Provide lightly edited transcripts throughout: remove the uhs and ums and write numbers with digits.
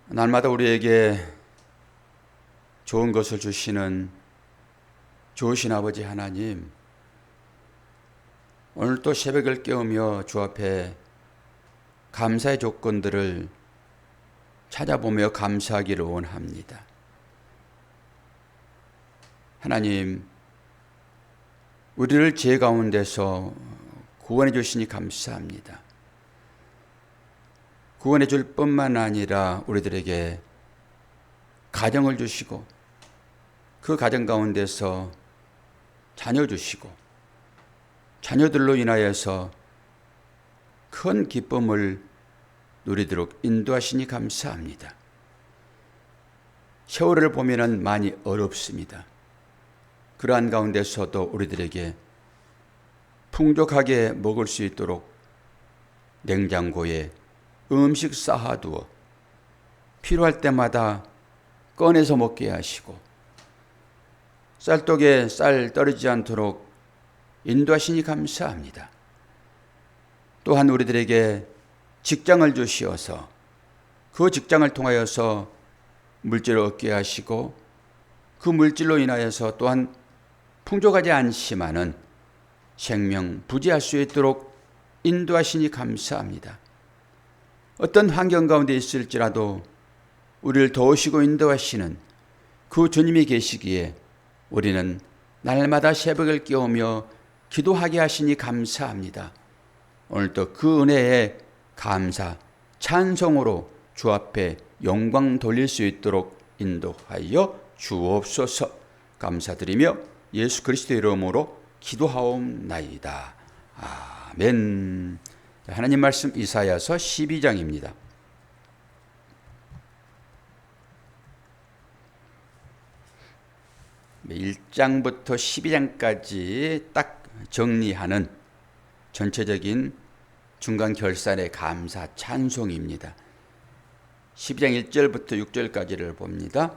날마다 우리에게 좋은 것을 주시는 좋으신 아버지 하나님, 오늘 또 새벽을 깨우며 주 앞에 감사의 조건들을 찾아보며 감사하기를 원합니다. 하나님, 우리를 죄 가운데서 구원해 주시니 감사합니다. 구원해 줄 뿐만 아니라 우리들에게 가정을 주시고 그 가정 가운데서 자녀 주시고 자녀들로 인하여서 큰 기쁨을 누리도록 인도하시니 감사합니다. 세월을 보면은 많이 어렵습니다. 그러한 가운데서도 우리들에게 풍족하게 먹을 수 있도록 냉장고에 음식 쌓아두어 필요할 때마다 꺼내서 먹게 하시고 쌀독에 쌀 떨어지지 않도록 인도하시니 감사합니다. 또한 우리들에게 직장을 주시어서 그 직장을 통하여서 물질을 얻게 하시고 그 물질로 인하여서 또한 풍족하지 않지만은 생명 부지할 수 있도록 인도하시니 감사합니다. 어떤 환경 가운데 있을지라도 우리를 도우시고 인도하시는 그 주님이 계시기에 우리는 날마다 새벽을 깨우며 기도하게 하시니 감사합니다. 오늘도 그 은혜에 감사, 찬송으로 주 앞에 영광 돌릴 수 있도록 인도하여 주옵소서. 감사드리며 예수 그리스도의 이름으로 기도하옵나이다. 아멘. 하나님 말씀 이사야서 12장입니다. 1장부터 12장까지 딱 정리하는 전체적인 중간 결산의 감사 찬송입니다. 12장 1절부터 6절까지를 봅니다.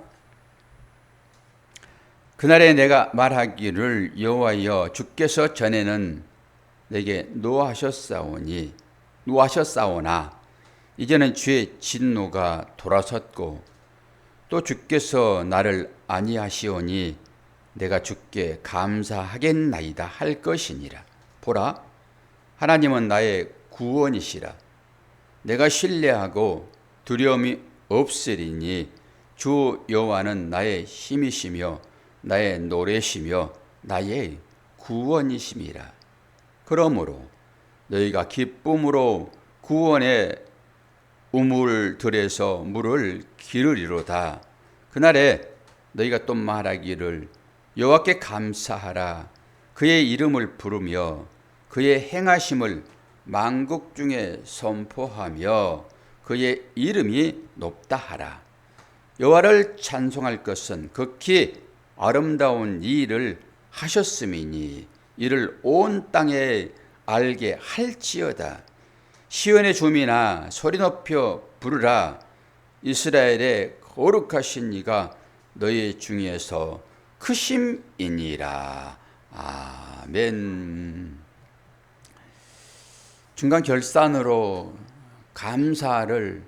그날에 내가 말하기를 여호와여 주께서 전에는 내게 노하셨사오나 이제는 주의 진노가 돌아섰고 또 주께서 나를 아니하시오니 내가 주께 감사하겠나이다 할 것이니라. 보라, 하나님은 나의 구원이시라. 내가 신뢰하고 두려움이 없으리니 주 여호와는 나의 힘이시며 나의 노래시며 나의 구원이심이라. 그러므로 너희가 기쁨으로 구원의 우물들에서 물을 기르리로다. 그날에 너희가 또 말하기를 여호와께 감사하라. 그의 이름을 부르며 그의 행하심을 만국 중에 선포하며 그의 이름이 높다 하라. 여호와를 찬송할 것은 극히 아름다운 이 일을 하셨음이니 이를 온 땅에 알게 할지어다. 시온의 주민아 소리 높여 부르라. 이스라엘의 거룩하신 이가 너희 중에서 크심이니라. 아멘. 중간 결산으로 감사를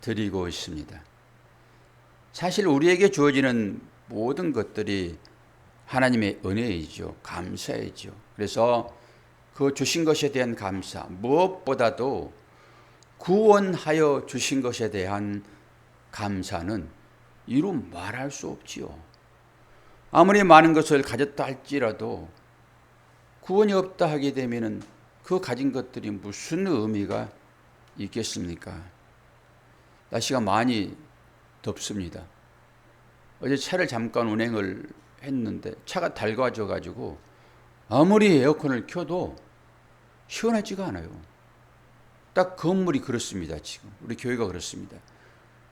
드리고 있습니다. 사실 우리에게 주어지는 모든 것들이 하나님의 은혜이죠. 감사이죠. 그래서 그 주신 것에 대한 감사, 무엇보다도 구원하여 주신 것에 대한 감사는 이루 말할 수 없지요. 아무리 많은 것을 가졌다 할지라도 구원이 없다 하게 되면 그 가진 것들이 무슨 의미가 있겠습니까? 날씨가 많이 덥습니다. 어제 차를 잠깐 운행을 했는데 차가 달궈져 가지고 아무리 에어컨을 켜도 시원하지가 않아요. 딱 건물이 그렇습니다. 지금 우리 교회가 그렇습니다.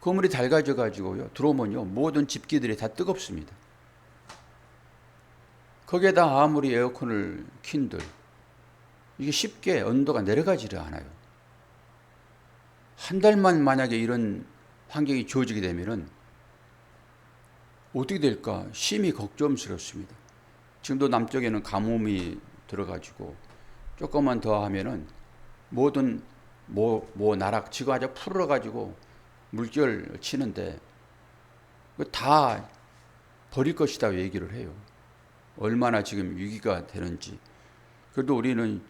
건물이 달궈져 가지고요 들어오면요 모든 집기들이 다 뜨겁습니다. 거기에다 아무리 에어컨을 킨들 이게 쉽게 온도가 내려가지를 않아요. 한 달만 만약에 이런 환경이 주어지게 되면은 어떻게 될까 심히 걱정스럽습니다. 지금도 남쪽에는 가뭄이 들어가지고 조금만 더 하면은 모든 나락지가 아주 풀어가지고 물결 치는데 다 버릴 것이다 얘기를 해요. 얼마나 지금 위기가 되는지. 그래도 우리는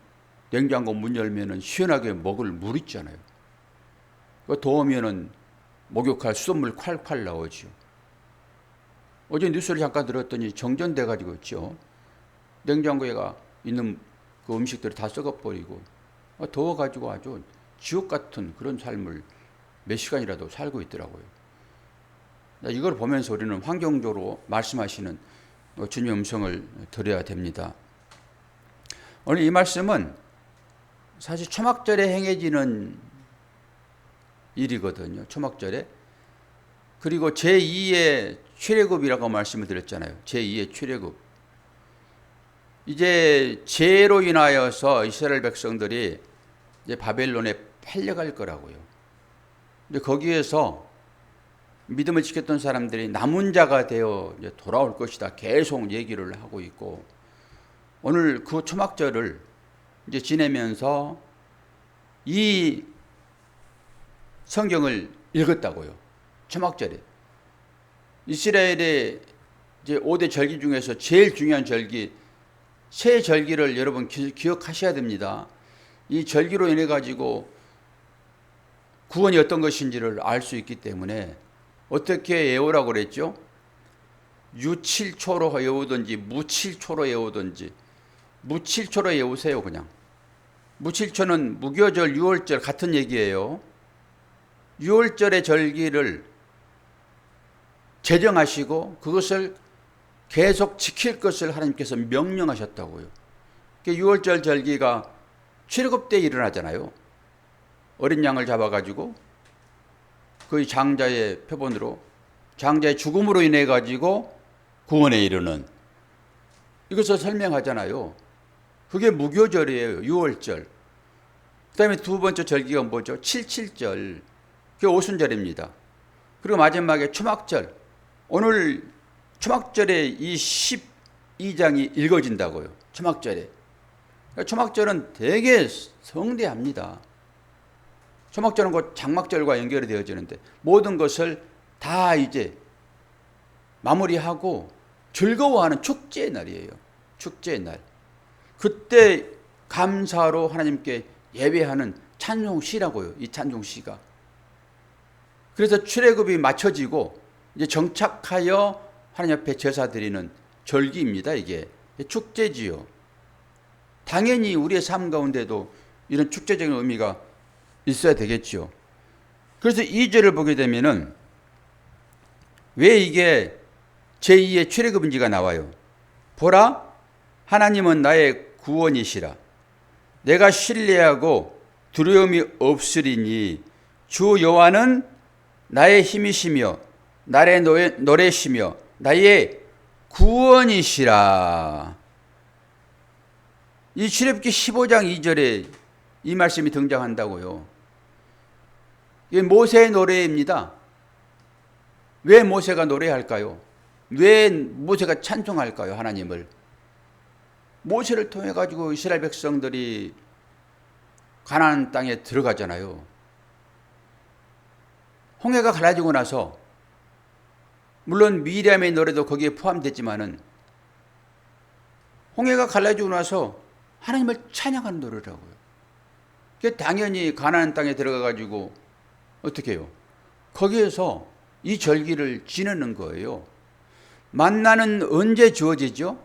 냉장고 문 열면은 시원하게 먹을 물 있잖아요. 더우면은 목욕할 수돗물 콸콸 나오죠. 어제 뉴스를 잠깐 들었더니 정전돼 가지고 있죠. 냉장고에가 있는 그 음식들이 다 썩어버리고 더워가지고 아주 지옥 같은 그런 삶을 몇 시간이라도 살고 있더라고요. 이걸 보면서 우리는 환경적으로 말씀하시는 주님의 음성을 들어야 됩니다. 오늘 이 말씀은 사실 초막절에 행해지는 일이거든요. 초막절에. 그리고 제2의 출애굽이라고 말씀을 드렸잖아요. 제2의 출애굽. 이제 죄로 인하여서 이스라엘 백성들이 이제 바벨론에 팔려갈 거라고요. 근데 거기에서 믿음을 지켰던 사람들이 남은 자가 되어 이제 돌아올 것이다. 계속 얘기를 하고 있고, 오늘 그 초막절을 이제 지내면서 이 성경을 읽었다고요. 초막절에. 이스라엘의 이제 5대 절기 중에서 제일 중요한 절기, 세 절기를 여러분 기억하셔야 됩니다. 이 절기로 인해 가지고 구원이 어떤 것인지를 알 수 있기 때문에 어떻게 외우라고 그랬죠? 유칠초로 외우든지 무칠초로 외우든지, 무칠초로 외우세요. 그냥 무칠초는 무교절, 유월절 같은 얘기예요. 유월절의 절기를 제정하시고 그것을 계속 지킬 것을 하나님께서 명령하셨다고요. 유월절 절기가 출애굽 때 일어나잖아요. 어린 양을 잡아가지고 그 장자의 표본으로, 장자의 죽음으로 인해 가지고 구원에 이르는, 이것을 설명하잖아요. 그게 무교절이에요. 유월절. 그 다음에 두 번째 절기가 뭐죠? 칠칠절. 그게 오순절입니다. 그리고 마지막에 초막절. 오늘 초막절에 이 12장이 읽어진다고요. 초막절에. 초막절은 되게 성대합니다. 초막절은 곧 장막절과 연결이 되어지는데 모든 것을 다 이제 마무리하고 즐거워하는 축제의 날이에요. 축제의 날. 그때 감사로 하나님께 예배하는 찬송시라고요. 이 찬송시가. 그래서 출애굽이 맞춰지고 이제 정착하여 하나님 앞에 제사 드리는 절기입니다. 이게 축제지요. 당연히 우리의 삶 가운데도 이런 축제적인 의미가 있어야 되겠죠. 그래서 2절을 보게 되면은 왜 이게 제2의 출애굽인지가 나와요. 보라, 하나님은 나의 구원이시라. 내가 신뢰하고 두려움이 없으리니 주 여호와는 나의 힘이시며 나의 노래시며 나의 구원이시라. 이 출애굽기 15장 2절에 이 말씀이 등장한다고요. 이게 모세의 노래입니다. 왜 모세가 노래할까요? 왜 모세가 찬송할까요? 하나님을. 모세를 통해 가지고 이스라엘 백성들이 가나안 땅에 들어가잖아요. 홍해가 갈라지고 나서 물론 미리암의 노래도 거기에 포함됐지만은 홍해가 갈라지고 나서 하나님을 찬양하는 노래라고요. 당연히 가나안 땅에 들어가 가지고 어떻게 해요? 거기에서 이 절기를 지내는 거예요. 만나는 언제 주어지죠?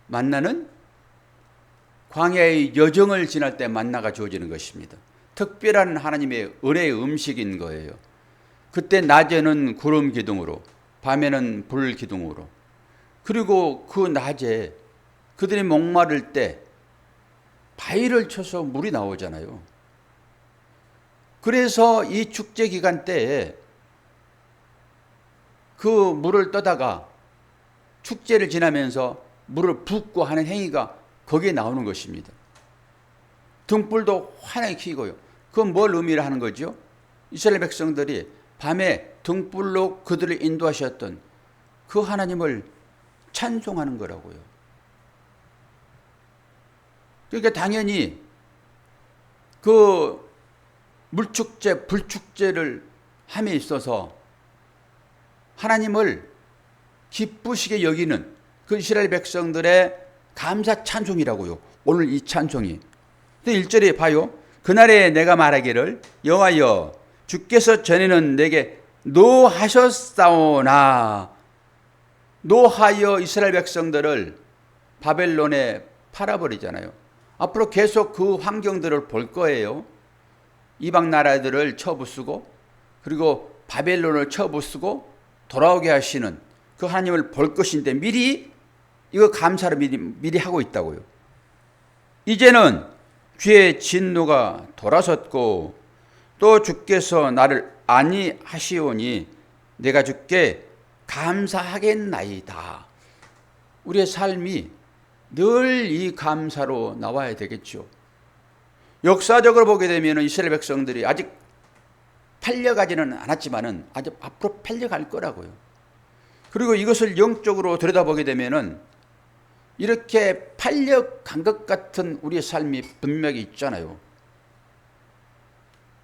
만나는 광야의 여정을 지날 때 만나가 주어지는 것입니다. 특별한 하나님의 은혜의 음식인 거예요. 그때 낮에는 구름 기둥으로, 밤에는 불 기둥으로. 그리고 그 낮에 그들이 목마를 때 바위를 쳐서 물이 나오잖아요. 그래서 이 축제 기간 때에 그 물을 떠다가 축제를 지나면서 물을 붓고 하는 행위가 거기에 나오는 것입니다. 등불도 환하게 켜고요. 그건 뭘 의미를 하는 거죠? 이스라엘 백성들이 밤에 등불로 그들을 인도하셨던 그 하나님을 찬송하는 거라고요. 그러니까 당연히 그 물축제, 불축제를 함에 있어서 하나님을 기쁘시게 여기는 그 이스라엘 백성들의 감사 찬송이라고요. 오늘 이 찬송이. 1절에 봐요. 그날에 내가 말하기를 여호와여 주께서 전에는 내게 노하셨사오나, 노하여 이스라엘 백성들을 바벨론에 팔아버리잖아요. 앞으로 계속 그 환경들을 볼 거예요. 이방 나라들을 쳐부수고 그리고 바벨론을 쳐부수고 돌아오게 하시는 그 하나님을 볼 것인데 미리 이거 감사를 미리 하고 있다고요. 이제는 주의 진노가 돌아섰고 또 주께서 나를 안위하시오니 내가 주께 감사하겠나이다. 우리의 삶이 늘 이 감사로 나와야 되겠죠. 역사적으로 보게 되면 이스라엘 백성들이 아직 팔려가지는 않았지만은 아주 앞으로 팔려갈 거라고요. 그리고 이것을 영적으로 들여다보게 되면은 이렇게 팔려간 것 같은 우리의 삶이 분명히 있잖아요.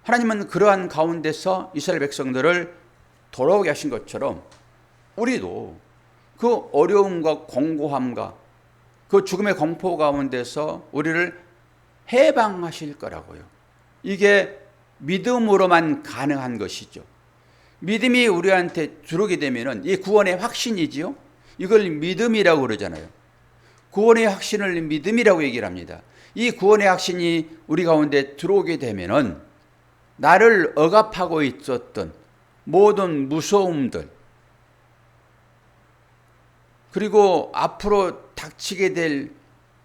하나님은 그러한 가운데서 이스라엘 백성들을 돌아오게 하신 것처럼 우리도 그 어려움과 공고함과 그 죽음의 공포 가운데서 우리를 해방하실 거라고요. 이게 믿음으로만 가능한 것이죠. 믿음이 우리한테 들어오게 되면은 이 구원의 확신이지요. 이걸 믿음이라고 그러잖아요. 구원의 확신을 믿음이라고 얘기를 합니다. 이 구원의 확신이 우리 가운데 들어오게 되면은 나를 억압하고 있었던 모든 무서움들, 그리고 앞으로 닥치게 될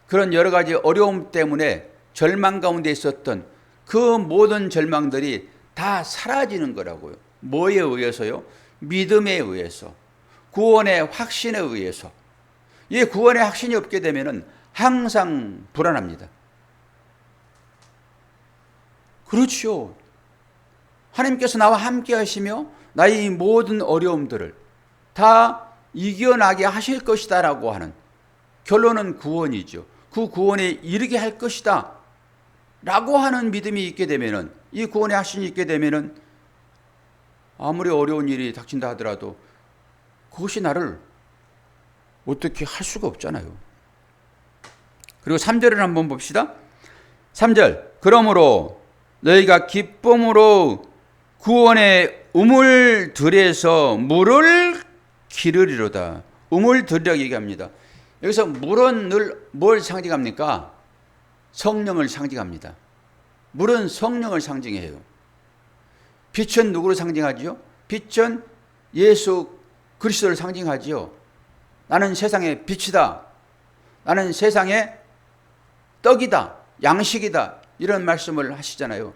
그런 여러 가지 어려움 때문에 절망 가운데 있었던 그 모든 절망들이 다 사라지는 거라고요. 뭐에 의해서요? 믿음에 의해서, 구원의 확신에 의해서. 이 구원의 확신이 없게 되면 항상 불안합니다. 그렇죠. 하나님께서 나와 함께 하시며 나의 모든 어려움들을 다 이겨나게 하실 것이다 라고 하는, 결론은 구원이죠. 그 구원에 이르게 할 것이다 라고 하는 믿음이 있게 되면은, 이 구원의 확신이 있게 되면은 아무리 어려운 일이 닥친다 하더라도 그것이 나를 어떻게 할 수가 없잖아요. 그리고 3절을 한번 봅시다. 3절, 그러므로 너희가 기쁨으로 구원의 우물들에서 물을 기르리로다. 우물들이라고 얘기합니다. 여기서 물은 늘 뭘 상징합니까? 성령을 상징합니다. 물은 성령을 상징해요. 빛은 누구를 상징하지요? 빛은 예수 그리스도를 상징하지요. 나는 세상의 빛이다. 나는 세상의 떡이다. 양식이다. 이런 말씀을 하시잖아요.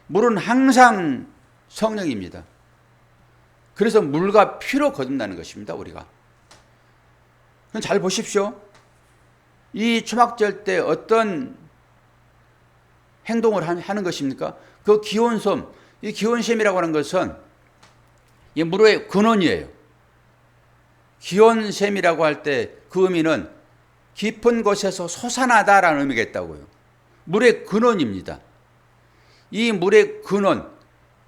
물은 항상 성령입니다. 그래서 물과 피로 거듭나는 것입니다. 우리가. 잘 보십시오. 이 초막절 때 어떤 행동을 하는 것입니까? 그 기원샘, 이 기원샘이라고 하는 것은 이 물의 근원이에요. 기원샘이라고 할 때 그 의미는 깊은 곳에서 솟아나다라는 의미가 있다고요. 물의 근원입니다. 이 물의 근원,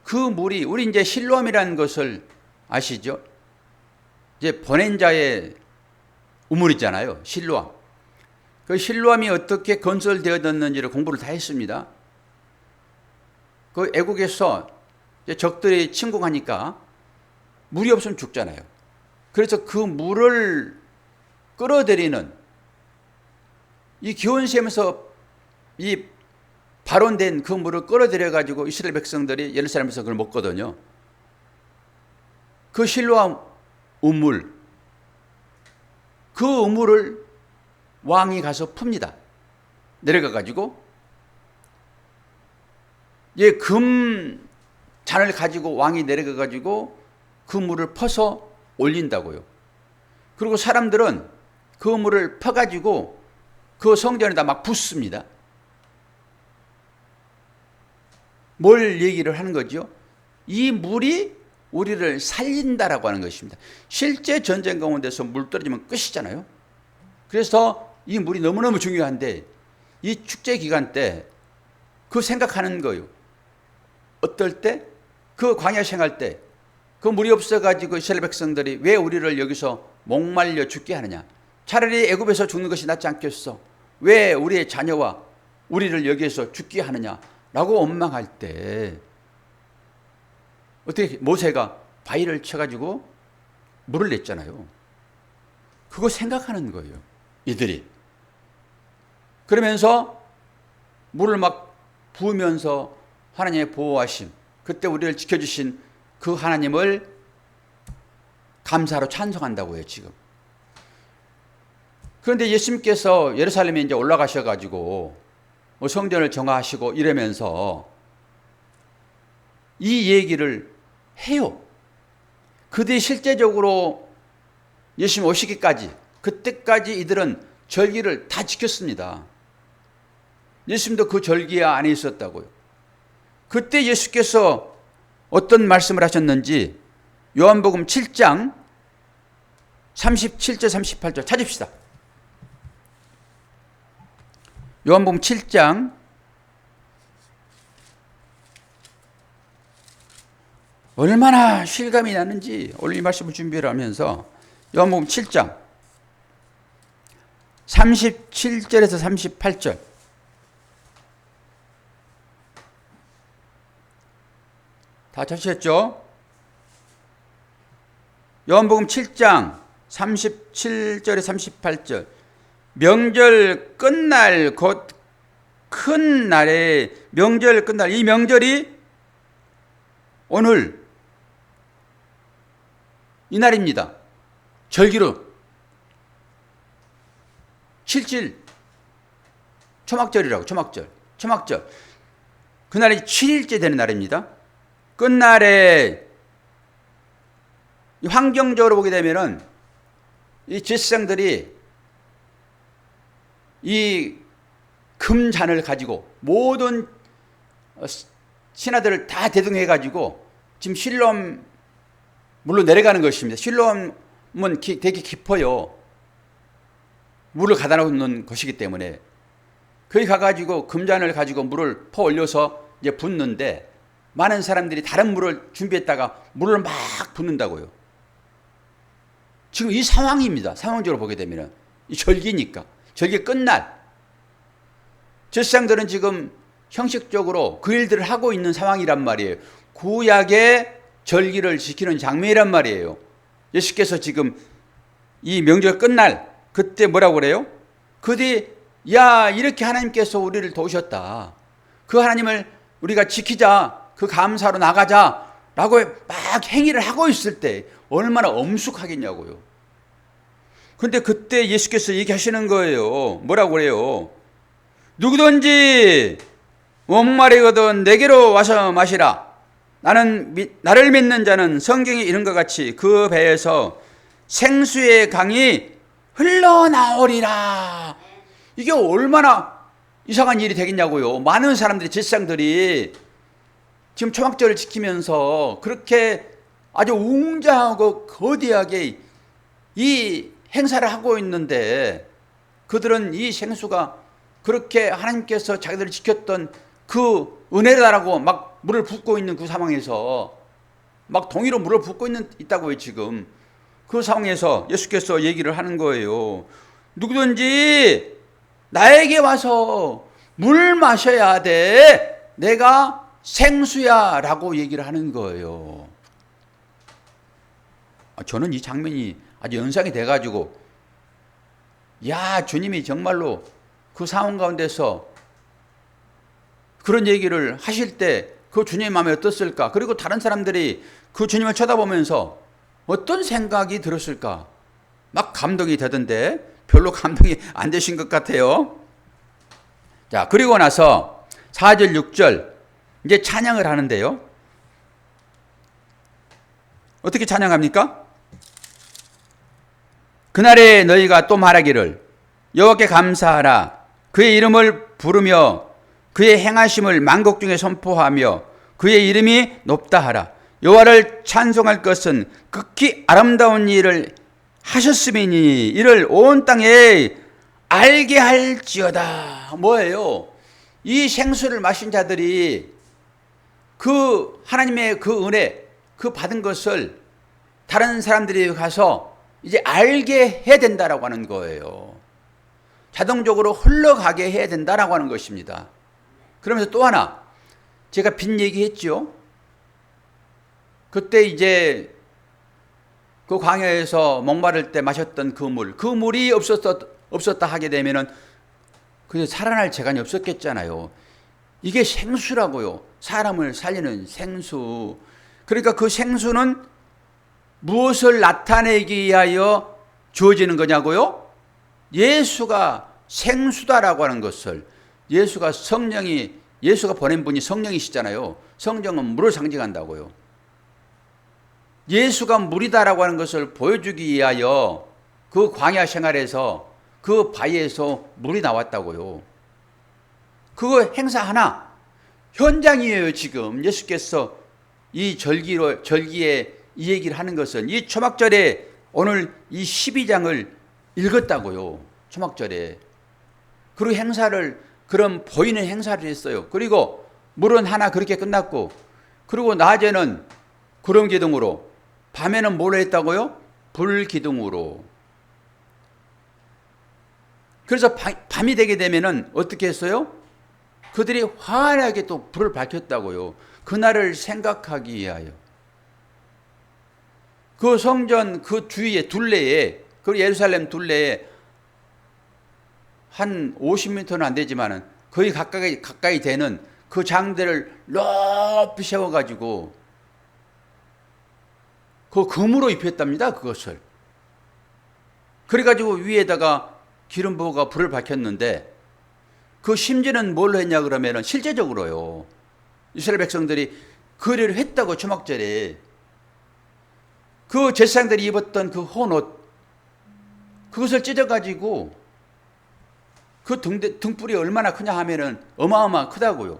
그 물이, 우리 이제 실로암이라는 것을 아시죠? 이제 보낸 자의 우물이잖아요. 실로암. 그 실로암이 어떻게 건설되어졌는지를 공부를 다 했습니다. 그 애국에서 적들이 침공하니까 물이 없으면 죽잖아요. 그래서 그 물을 끌어들이는, 이 기원샘에서 이 발원된 그 물을 끌어들여 가지고 이스라엘 백성들이 예루살렘에서 그걸 먹거든요. 그 실로암 우물, 그 우물을 왕이 가서 풉니다. 내려가 가지고 금 잔을 가지고 왕이 내려가 가지고 그 물을 퍼서 올린다고요. 그리고 사람들은 그 물을 퍼 가지고 그 성전에다 막 붓습니다. 뭘 얘기를 하는 거죠? 이 물이 우리를 살린다라고 하는 것입니다. 실제 전쟁 가운데서 물 떨어지면 끝이잖아요. 그래서 이 물이 너무너무 중요한데, 이 축제 기간 때 그 생각하는 거예요. 어떨 때 그 광야 생활 때 그 물이 없어가지고 이스라엘 백성들이 왜 우리를 여기서 목말려 죽게 하느냐? 차라리 애굽에서 죽는 것이 낫지 않겠어? 왜 우리의 자녀와 우리를 여기에서 죽게 하느냐? 라고 원망할 때 어떻게 모세가 바위를 쳐가지고 물을 냈잖아요. 그거 생각하는 거예요, 이들이. 그러면서 물을 막 부으면서 하나님의 보호하심, 그때 우리를 지켜주신 그 하나님을 감사로 찬송한다고 해요, 지금. 그런데 예수님께서 예루살렘에 이제 올라가셔가지고 성전을 정화하시고 이러면서 이 얘기를 해요. 그들이 실제적으로 예수님 오시기까지, 그때까지 이들은 절기를 다 지켰습니다. 예수님도 그 절기 안에 있었다고요. 그때 예수께서 어떤 말씀을 하셨는지 요한복음 7장 37절 38절 찾읍시다. 요한복음 7장 얼마나 실감이 나는지 오늘 이 말씀을 준비를 하면서 요한복음 7장 37절에서 38절 다 찾으셨죠? 요한복음 7장 37절에 38절 명절 끝날 곧 큰 날에 명절 끝날 이 명절이 오늘 이 날입니다. 절기로 7일 초막절이라고 초막절 그날이 7일째 되는 날입니다. 끝날에 환경적으로 보게 되면은 이 제사장들이 이 금잔을 가지고 모든 신하들을 다 대동해 가지고 지금 실로암 물로 내려가는 것입니다. 실로암은 되게 깊어요. 물을 가다 놓는 것이기 때문에 거기 가가지고 금잔을 가지고 물을 퍼 올려서 이제 붓는데 많은 사람들이 다른 물을 준비했다가 물을 막 붓는다고요. 지금 이 상황입니다. 상황적으로 보게 되면 이 절기니까 절기 끝날 제사장들은 지금 형식적으로 그 일들을 하고 있는 상황이란 말이에요. 구약의 절기를 지키는 장면이란 말이에요. 예수께서 지금 이 명절 끝날 그때 뭐라고 그래요? 그들이 야 이렇게 하나님께서 우리를 도우셨다. 그 하나님을 우리가 지키자. 그 감사로 나가자. 라고 막 행위를 하고 있을 때 얼마나 엄숙하겠냐고요. 그런데 그때 예수께서 얘기하시는 거예요. 뭐라고 그래요? 누구든지 목마르거든 내게로 와서 마시라. 나를 믿는 자는 성경에 이른 것 같이 그 배에서 생수의 강이 흘러나오리라. 이게 얼마나 이상한 일이 되겠냐고요. 많은 사람들이 제사장들이 지금 초막절을 지키면서 그렇게 아주 웅장하고 거대하게 이 행사를 하고 있는데 그들은 이 생수가 그렇게 하나님께서 자기들을 지켰던 그 은혜다라고 막 물을 붓고 있는 그 상황에서 막 동이로 물을 붓고 있다고요. 지금 그 상황에서 예수께서 얘기를 하는 거예요. 누구든지 나에게 와서 물 마셔야 돼. 내가 생수야 라고 얘기를 하는 거예요. 저는 이 장면이 아주 연상이 돼가지고 야 주님이 정말로 그 상황 가운데서 그런 얘기를 하실 때 그 주님의 마음이 어떻을까? 그리고 다른 사람들이 그 주님을 쳐다보면서 어떤 생각이 들었을까? 막 감동이 되던데 별로 감동이 안 되신 것 같아요. 자, 그리고 나서 4절 6절 이제 찬양을 하는데요. 어떻게 찬양합니까? 그날에 너희가 또 말하기를 여호와께 감사하라. 그의 이름을 부르며 그의 행하심을 만국 중에 선포하며 그의 이름이 높다 하라. 여호와를 찬송할 것은 극히 아름다운 일을 하셨음이니 이를 온 땅에 알게 할지어다. 뭐예요? 이 생수를 마신 자들이 그 하나님의 그 은혜, 그 받은 것을 다른 사람들이 가서 이제 알게 해야 된다라고 하는 거예요. 자동적으로 흘러가게 해야 된다라고 하는 것입니다. 그러면서 또 하나, 제가 빈 얘기했죠. 그때 이제 그 광야에서 목마를 때 마셨던 그 물이 없었다 하게 되면은 그 살아날 재간이 없었겠잖아요. 이게 생수라고요. 사람을 살리는 생수. 그러니까 그 생수는 무엇을 나타내기 위하여 주어지는 거냐고요? 예수가 생수다라고 하는 것을, 예수가 보낸 분이 성령이시잖아요. 성령은 물을 상징한다고요. 예수가 물이다라고 하는 것을 보여주기 위하여 그 광야 생활에서 그 바위에서 물이 나왔다고요. 그거 행사 하나 현장이에요. 지금 예수께서 이 절기에 이 얘기를 하는 것은 이 초막절에 오늘 이 12장을 읽었다고요. 초막절에. 그리고 행사를, 그런 보이는 행사를 했어요. 그리고 물은 하나 그렇게 끝났고, 그리고 낮에는 구름 기둥으로, 밤에는 뭘 했다고요? 불 기둥으로. 그래서 밤이 되게 되면은 어떻게 했어요? 그들이 환하게 또 불을 밝혔다고요. 그날을 생각하기 위하여. 그 성전 그 주위에 둘레에, 그 예루살렘 둘레에 한 50m는 안 되지만은 거의 가까이 되는 그 장대를 높이 세워가지고 그 금으로 입혔답니다. 그것을. 그래가지고 위에다가 기름 부어가 불을 밝혔는데, 그 심지는 뭘로 했냐 그러면은 실제적으로요. 이스라엘 백성들이 그 일을 했다고. 초막절에 그 제사장들이 입었던 그 헌옷, 그것을 찢어가지고 그 등불이 얼마나 크냐 하면은 어마어마 크다고요.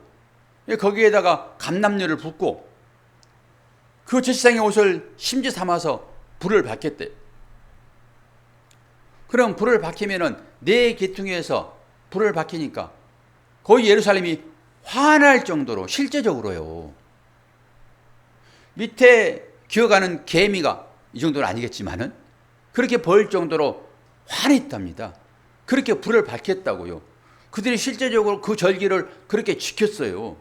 거기에다가 감람류를 붓고 그 제사장의 옷을 심지 삼아서 불을 밝혔대. 그럼 불을 밝히면은 네 계통에서 불을 밝히니까 거의 예루살렘이 환할 정도로, 실제적으로요. 밑에 기어가는 개미가, 이 정도는 아니겠지만은 그렇게 보일 정도로 환했답니다. 그렇게 불을 밝혔다고요. 그들이 실제적으로 그 절기를 그렇게 지켰어요.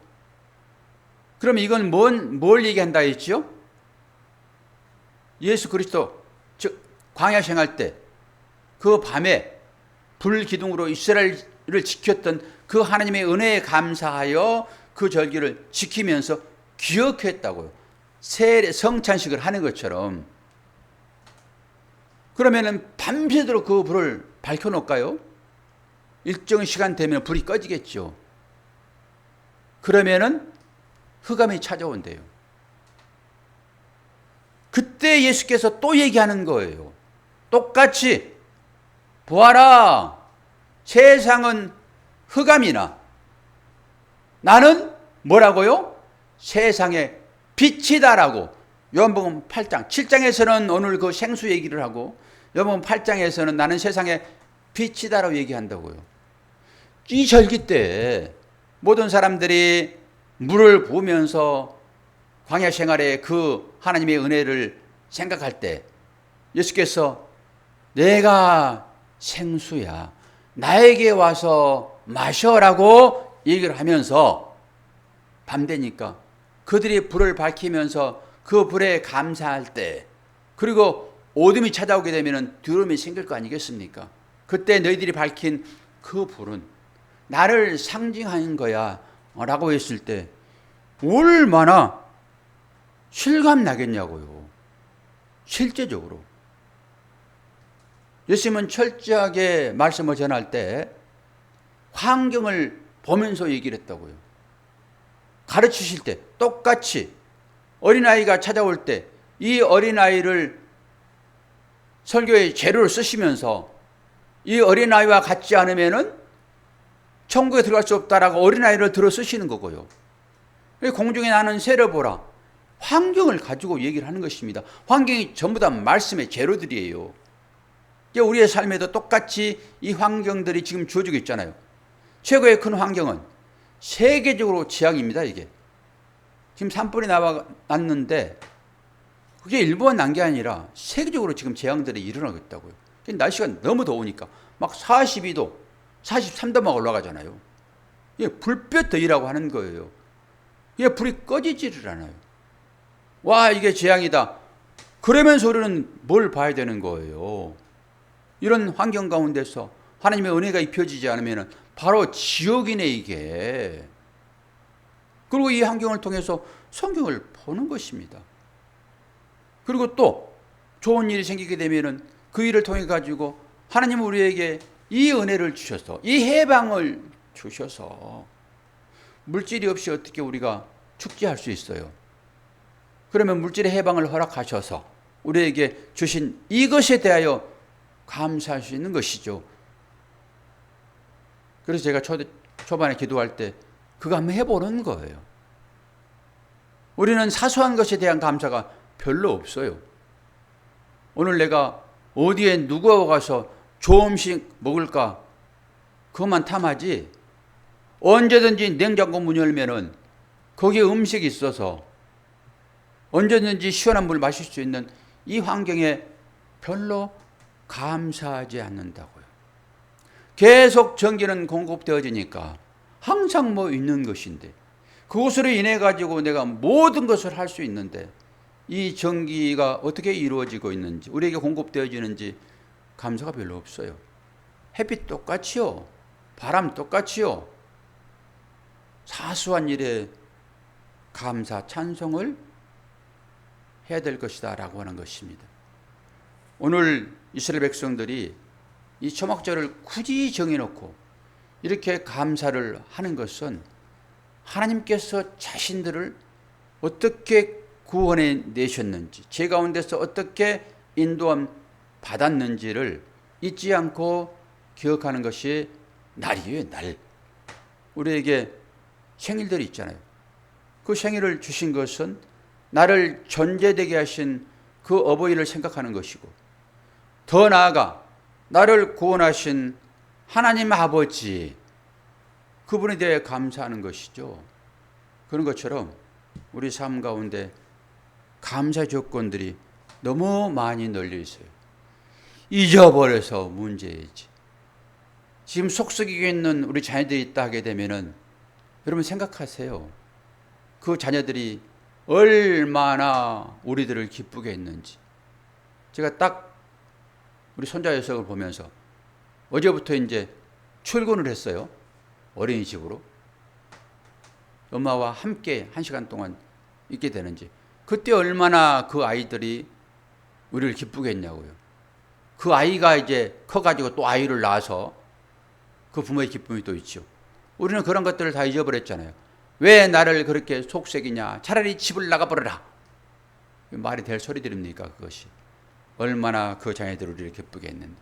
그럼 이건 뭘 얘기한다 했지요? 예수 그리스도, 즉 광야 생활 때 그 밤에 불 기둥으로 이스라엘을 지켰던 그 하나님의 은혜에 감사하여 그 절기를 지키면서 기억했다고요. 성찬식을 하는 것처럼. 그러면은 밤새도록 그 불을 밝혀놓을까요? 일정 시간 되면 불이 꺼지겠죠. 그러면은 흑암이 찾아온대요. 그때 예수께서 또 얘기하는 거예요. 똑같이 보아라, 세상은 흑암이나 나는 뭐라고요? 세상의 빛이다라고. 요한복음 8장, 7장에서는 오늘 그 생수 얘기를 하고, 요한복음 8장에서는 나는 세상의 빛이다라고 얘기한다고요. 이 절기 때 모든 사람들이 물을 부으면서 광야 생활에 그 하나님의 은혜를 생각할 때 예수께서 내가 생수야, 나에게 와서 마셔라고 얘기를 하면서 밤 되니까 그들이 불을 밝히면서 그 불에 감사할 때, 그리고 어둠이 찾아오게 되면 두려움이 생길 거 아니겠습니까? 그때 너희들이 밝힌 그 불은 나를 상징하는 거야 라고 했을 때 얼마나 실감 나겠냐고요. 실제적으로. 예수님은 철저하게 말씀을 전할 때 환경을 보면서 얘기를 했다고요. 가르치실 때 똑같이 어린아이가 찾아올 때 이 어린아이를 설교의 재료를 쓰시면서 이 어린아이와 같지 않으면은 천국에 들어갈 수 없다라고 어린아이를 들어 쓰시는 거고요. 공중에 나는 새를 보라. 환경을 가지고 얘기를 하는 것입니다. 환경이 전부 다 말씀의 재료들이에요. 우리의 삶에도 똑같이 이 환경들이 지금 주어지고 있잖아요. 최고의 큰 환경은 세계적으로 재앙입니다. 이게 지금 산불이 났는데 그게 일부만 난 게 아니라 세계적으로 지금 재앙들이 일어나고 있다고요. 날씨가 너무 더우니까 막 42도, 43도 막 올라가잖아요. 이게 불볕 더위라고 하는 거예요. 이게 불이 꺼지지를 않아요. 와, 이게 재앙이다. 그러면서 우리는 뭘 봐야 되는 거예요? 이런 환경 가운데서 하나님의 은혜가 입혀지지 않으면 바로 지옥이네, 이게. 그리고 이 환경을 통해서 성경을 보는 것입니다. 그리고 또 좋은 일이 생기게 되면은 그 일을 통해 가지고 하나님은 우리에게 이 은혜를 주셔서, 이 해방을 주셔서 물질이 없이 어떻게 우리가 축제할 수 있어요? 그러면 물질의 해방을 허락하셔서 우리에게 주신 이것에 대하여 감사할 수 있는 것이죠. 그래서 제가 초반에 기도할 때 그거 한번 해보는 거예요. 우리는 사소한 것에 대한 감사가 별로 없어요. 오늘 내가 어디에 누구와 가서 좋은 음식 먹을까? 그것만 탐하지. 언제든지 냉장고 문 열면은 거기에 음식이 있어서 언제든지 시원한 물 마실 수 있는 이 환경에 별로 감사하지 않는다고요. 계속 전기는 공급되어지니까 항상 뭐 있는 것인데 그것으로 인해 가지고 내가 모든 것을 할 수 있는데 이 전기가 어떻게 이루어지고 있는지, 우리에게 공급되어지는지 감사가 별로 없어요. 햇빛 똑같이요. 바람 똑같이요. 사소한 일에 감사, 찬송을 해야 될 것이다 라고 하는 것입니다. 오늘 이스라엘 백성들이 이 초막절을 굳이 정해놓고 이렇게 감사를 하는 것은 하나님께서 자신들을 어떻게 구원해 내셨는지, 제 가운데서 어떻게 인도함 받았는지를 잊지 않고 기억하는 것이 날이에요, 날. 우리에게 생일들이 있잖아요. 그 생일을 주신 것은 나를 존재되게 하신 그 어버이를 생각하는 것이고, 더 나아가 나를 구원하신 하나님 아버지, 그분에 대해 감사하는 것이죠. 그런 것처럼 우리 삶 가운데 감사 조건들이 너무 많이 널려 있어요. 잊어버려서 문제이지. 지금 속썩이고 있는 우리 자녀들이 있다 하게 되면은 여러분 생각하세요. 그 자녀들이 얼마나 우리들을 기쁘게 했는지. 제가 딱 우리 손자 녀석을 보면서 어제부터 이제 출근을 했어요. 어린이집으로. 엄마와 함께 1시간 동안 있게 되는지. 그때 얼마나 그 아이들이 우리를 기쁘게 했냐고요. 그 아이가 이제 커가지고 또 아이를 낳아서 그 부모의 기쁨이 또 있죠. 우리는 그런 것들을 다 잊어버렸잖아요. 왜 나를 그렇게 속색이냐. 차라리 집을 나가버려라. 말이 될 소리들입니까, 그것이. 얼마나 그 자녀들을 우리를 기쁘게 했는데.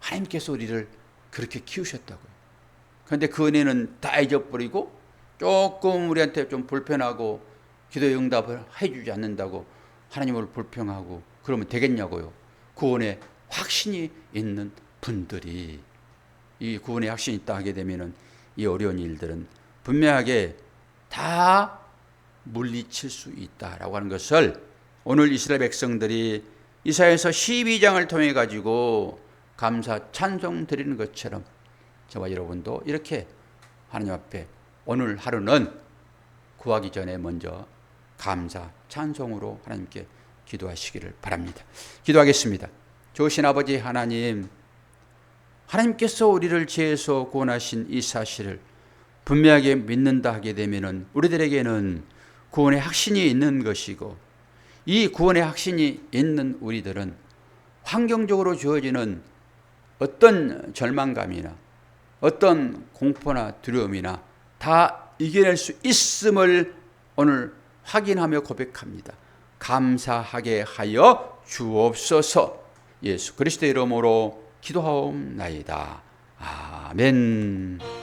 하나님께서 우리를 그렇게 키우셨다고요. 그런데 그 은혜는 다 잊어버리고 조금 우리한테 좀 불편하고 기도의 응답을 해주지 않는다고 하나님을 불평하고 그러면 되겠냐고요. 구원의 확신이 있는 분들이, 이 구원의 확신이 있다 하게 되면은 이 어려운 일들은 분명하게 다 물리칠 수 있다라고 하는 것을 오늘 이스라엘 백성들이 이사야서 12장을 통해 가지고 감사 찬송 드리는 것처럼 저와 여러분도 이렇게 하나님 앞에 오늘 하루는 구하기 전에 먼저 감사 찬송으로 하나님께 기도하시기를 바랍니다. 기도하겠습니다. 좋으신 아버지 하나님, 하나님께서 우리를 죄에서 구원하신 이 사실을 분명하게 믿는다 하게 되면은 우리들에게는 구원의 확신이 있는 것이고, 이 구원의 확신이 있는 우리들은 환경적으로 주어지는 어떤 절망감이나 어떤 공포나 두려움이나 다 이겨낼 수 있음을 오늘 확인하며 고백합니다. 감사하게 하여 주옵소서. 예수 그리스도의 이름으로 기도하옵나이다. 아멘.